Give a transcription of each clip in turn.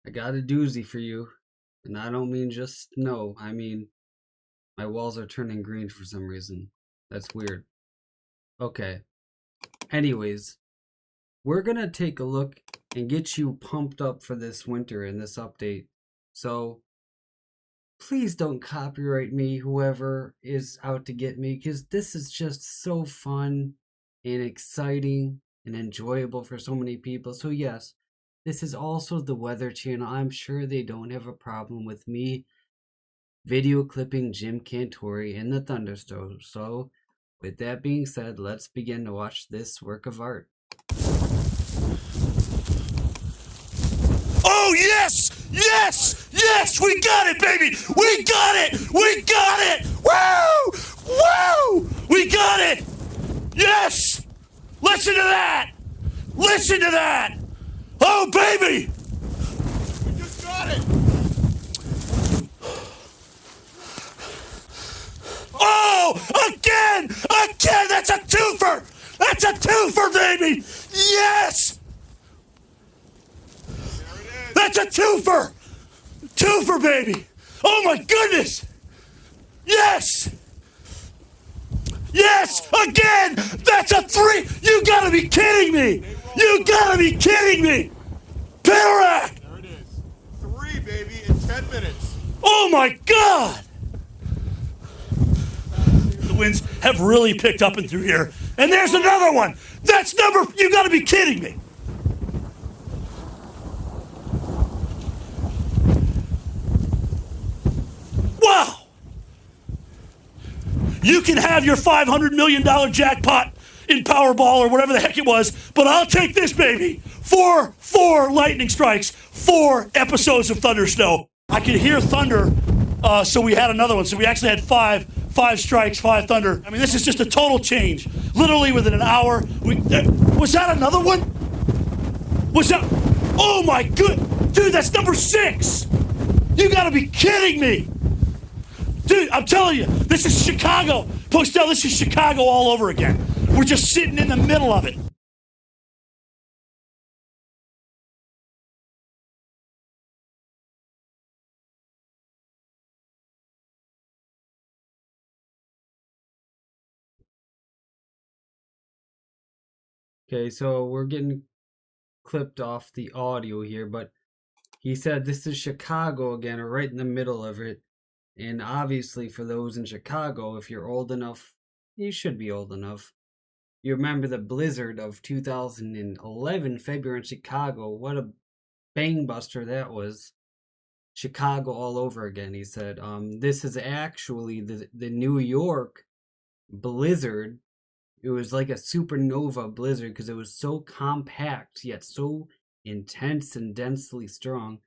I got a doozy for you. And I don't mean just snow. I mean, my walls are turning green for some reason. That's weird. Okay. Anyways, we're gonna take a look and get you pumped up for this winter in this update. So, please don't copyright me, whoever is out to get me, because this is just so fun and exciting and enjoyable for so many people. So, yes, this is also the Weather Channel. I'm sure they don't have a problem with me video clipping Jim Cantorie in the Thundersnow. So, with that being said, let's begin to watch this work of art. Oh, yes! Yes! Yes! We got it, baby! We got it! We got it! Woo! Woo! We got it! Yes! Listen to that! Listen to that! Oh, baby! We just got it! Oh! Again! Again! That's a twofer! That's a twofer, baby! Yes! That's a twofer! Twofer, baby! Oh my goodness! Yes! Yes! Again! That's a three! You gotta be kidding me! You gotta be kidding me! Panarak! There it is. 3, baby, in 10 minutes. Oh my God! The winds have really picked up and through here. And there's another one! That's number... You gotta be kidding me! Wow! You can have your $500 million jackpot in Powerball or whatever the heck it was, but I'll take this, baby. Four lightning strikes, 4 episodes of THUNDERSNOW. I could hear thunder, so we had another one. So we actually had five strikes, 5 thunder. I mean, this is just a total change. Literally within an hour. Was that another one? Was that? Oh my good, dude, that's number 6. You gotta be kidding me. Dude, I'm telling you, this is Chicago. Postel, this is Chicago all over again. We're just sitting in the middle of it. Okay, so we're getting clipped off the audio here, but he said this is Chicago again, or right in the middle of it. And obviously, for those in Chicago, if you're old enough, you should be old enough. You remember the blizzard of 2011, February in Chicago. What a bangbuster that was. Chicago all over again, he said. This is actually the New York blizzard. It was like a supernova blizzard because it was so compact yet so intense and densely strong.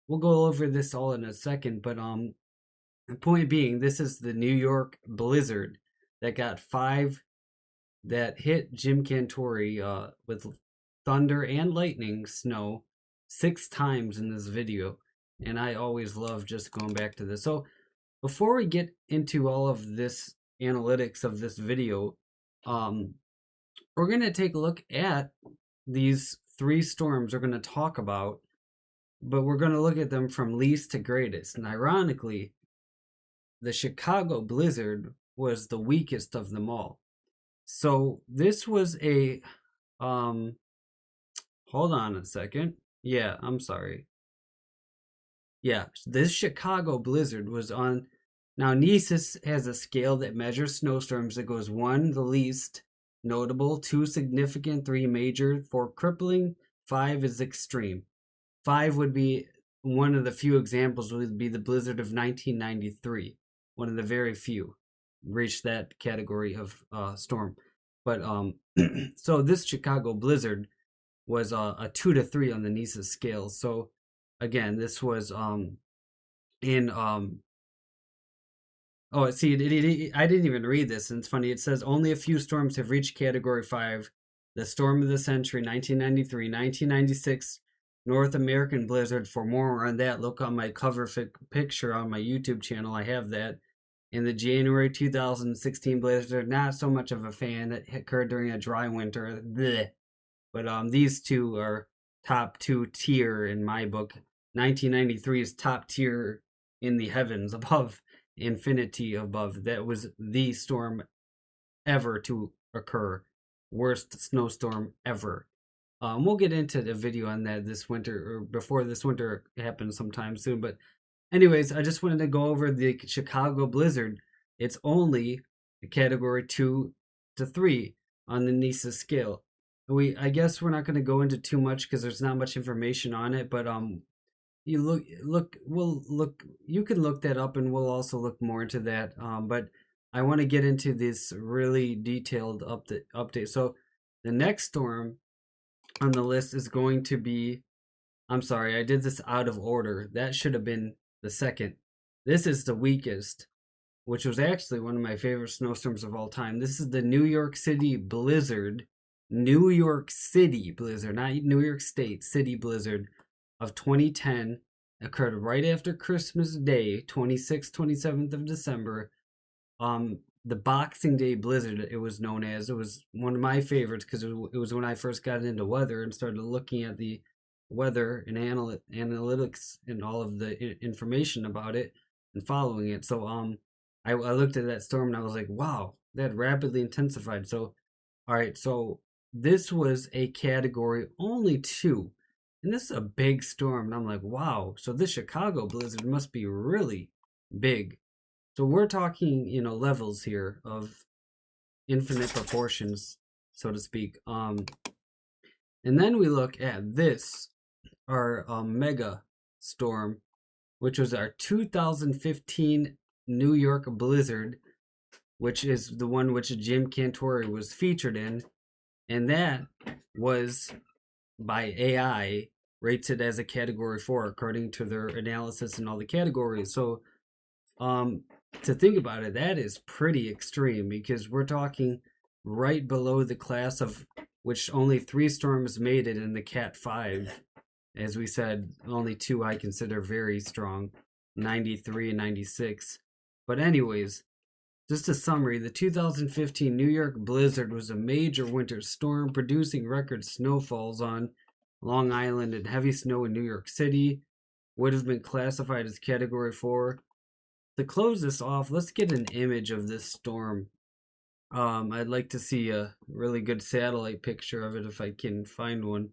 We'll go over this all in a second, but the point being, this is the New York blizzard that got 5 that hit Jim Cantorie with thunder and lightning snow 6 times in this video. And I always love just going back to this. So before we get into all of this analytics of this video, we're going to take a look at these 3 storms we're going to talk about, but we're going to look at them from least to greatest. And ironically, the Chicago blizzard was the weakest of them all. So this was a hold on a second. Yeah, I'm sorry. Yeah, this Chicago blizzard was on. Now NESIS has a scale that measures snowstorms that goes 1 the least notable, 2 significant, 3 major, 4 crippling, 5 is extreme. 5 would be one of the few examples would be the blizzard of 1993. One of the very few reached that category of storm. But so this Chicago blizzard was a 2 to 3 on the NESIS scale. So again, this was in oh, see, I didn't even read this, and it's funny. It says only a few storms have reached Category 5. The storm of the century, 1993, 1996, North American blizzard. For more on that, look on my cover picture on my YouTube channel. I have that. In the January 2016 blizzard, not so much of a fan. It occurred during a dry winter. Blech. But these two are top 2 tier in my book. 1993 is top tier in the heavens above infinity above. That was the storm ever to occur. Worst snowstorm ever. We'll get into the video on that this winter or before this winter happens sometime soon. But anyways, I just wanted to go over the Chicago blizzard. It's only a category 2 to 3 on the NISA scale. I guess we're not going to go into too much because there's not much information on it, but you can look that up and we'll also look more into that. But I want to get into this really detailed update. So the next storm on the list is going to be, I'm sorry, I did this out of order. That should have been the second. This is the weakest, which was actually one of my favorite snowstorms of all time. This is the New York City blizzard. New York City blizzard, not New York State, City blizzard of 2010. Occurred right after Christmas Day, 26th, 27th of December. The Boxing Day blizzard, it was known as. It was one of my favorites because it was when I first got into weather and started looking at the weather and analytics and all of the information about it and following it. So I looked at that storm and I was like, wow, that rapidly intensified. So all right, so this was a category only 2, and this is a big storm. And I'm like, wow, so this Chicago blizzard must be really big. So we're talking, levels here of infinite proportions, so to speak. And then we look at this, our mega storm, which was our 2015 New York blizzard, which is the one which Jim Cantorie was featured in. And that was, by AI, rated as a category 4 according to their analysis and all the categories. So to think about it, that is pretty extreme because we're talking right below the class of which only 3 storms made it in the Cat 5. As we said, only 2 I consider very strong, 93 and 96. But anyways, just a summary, the 2015 New York blizzard was a major winter storm producing record snowfalls on Long Island and heavy snow in New York City. Would have been classified as category 4. To close this off, let's get an image of this storm. I'd like to see a really good satellite picture of it if I can find one.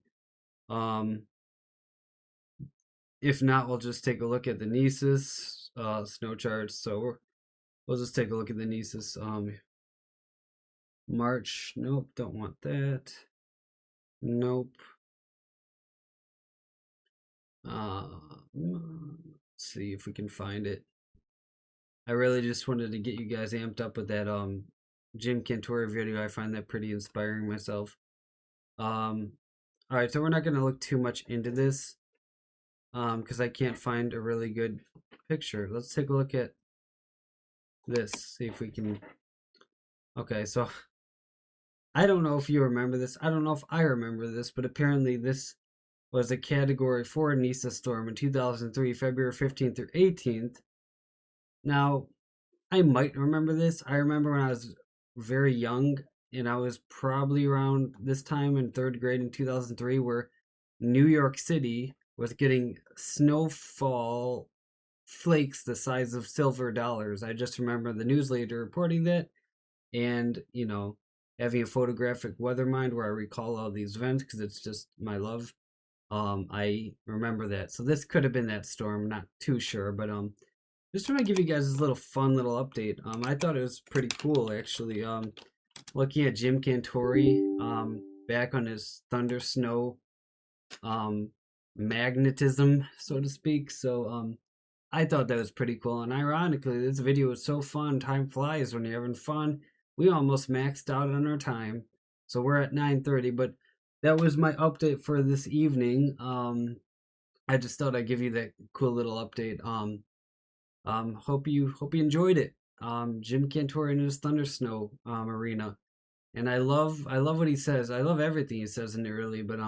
If not, we'll just take a look at the NISIS snow charts. So we'll just take a look at the NISIS. March, nope, don't want that. Nope. Let's see if we can find it. I really just wanted to get you guys amped up with that Jim Cantorie video. I find that pretty inspiring myself. All right, so we're not going to look too much into this because I can't find a really good picture. Let's take a look at this, see if we can. Okay, so I don't know if you remember this. I don't know if I remember this, but apparently this was a category 4 NISA storm in 2003, February 15th through 18th. Now, I might remember this. I remember when I was very young, and I was probably around this time in 3rd grade in 2003, where New York City was getting snowfall flakes the size of silver dollars. I just remember the newsletter reporting that, and, having a photographic weather mind where I recall all these events because it's just my love. I remember that. So this could have been that storm, not too sure, but just trying to give you guys this little fun little update. I thought it was pretty cool actually. Looking at Jim Cantorie, back on his THUNDERSNOW magnetism, so to speak. So I thought that was pretty cool. And ironically, this video was so fun. Time flies when you're having fun. We almost maxed out on our time, so we're at 9:30. But that was my update for this evening. I just thought I'd give you that cool little update. Hope you enjoyed it. Jim Cantorie in his THUNDERSNOW arena, and I love what he says. I love everything he says in it really, but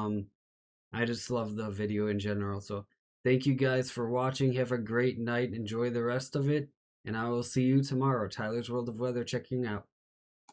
I just love the video in general. So thank you guys for watching. Have a great night. Enjoy the rest of it, and I will see you tomorrow. Tyler's World of Weather checking out.